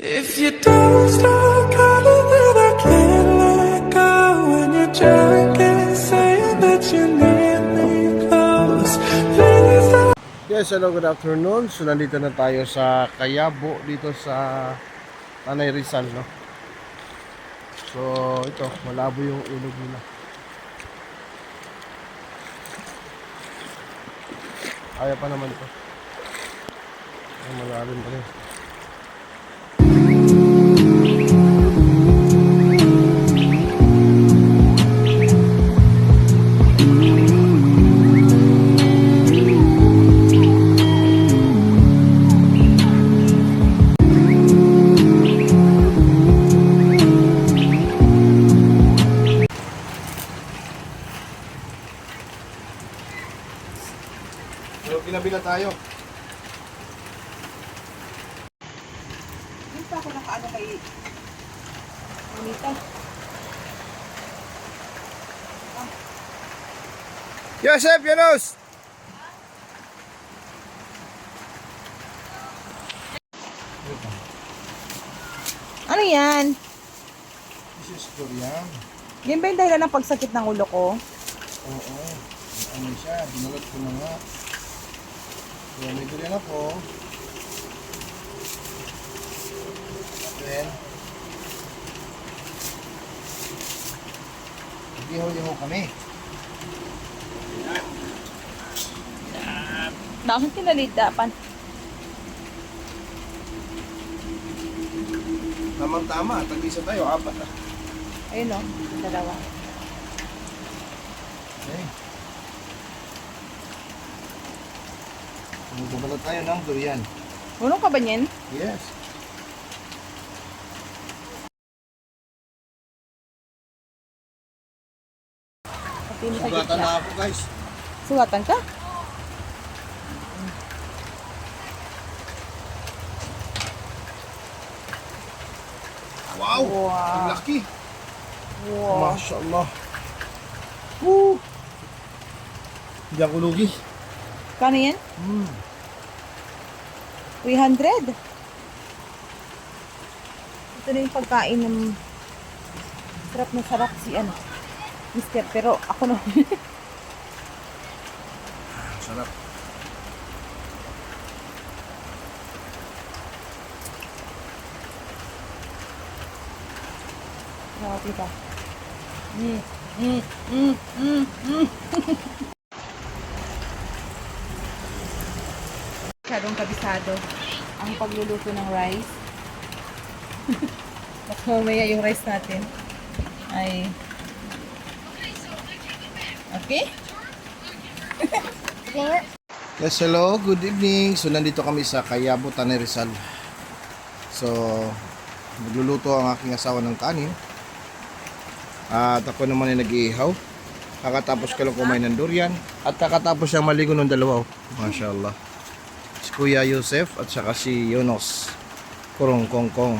If you don't stop calling, then I can't let go. When you're drunk and saying that you need me close, please don't. Yes, hello, good afternoon. So nandito na tayo sa Kayabo dito sa Tanay Rizal, no? So ito, malabo yung ilog nila. Kaya pa naman ito. Ay, malalim pa rin. So, pinabila tayo. Hindi pa ako nakaano kay Anita. Yosef, Yanos! Ano yan? This is Korean. Yan ba yung dahilan ng pagsakit ng ulo ko? Oo. Ano siya, dinalot ko na nga. So, may durian ako. Then, iho-iho kami. Bakit tinalitapan? Tamang-tama, tag-isa tayo, apat na. Ayun o, dalawa. Okay. Magbabalot tayo ng durian. Marunong ka ba niyan? Yes. Pati mo sa Sugatan gitna. na ako, guys. Sugatan ka? Wow! Wow. Ang laki! Wow. Masya Allah. Woo! Hindi ako lugi. Kano yan? 300. Ito na yung pagkain ng sarap na sarap si ano. Mister, pero ako na. Sarap. Grabe ba? Masyadong kabisado ang pagluluto ng rice. At mamaya yung rice natin ay okay? Yes, hello. Good evening. So, nandito kami sa Kayabo, Tanay Rizal. So, magluluto ang aking asawa ng kanin. At ako naman ay nag-iihaw. Kakatapos ko lang kumain ng durian. At kakatapos siyang maligo ng dalawa. Masya Allah. Si Kuya Yosef at saka si Yonos Kurong Kongkong.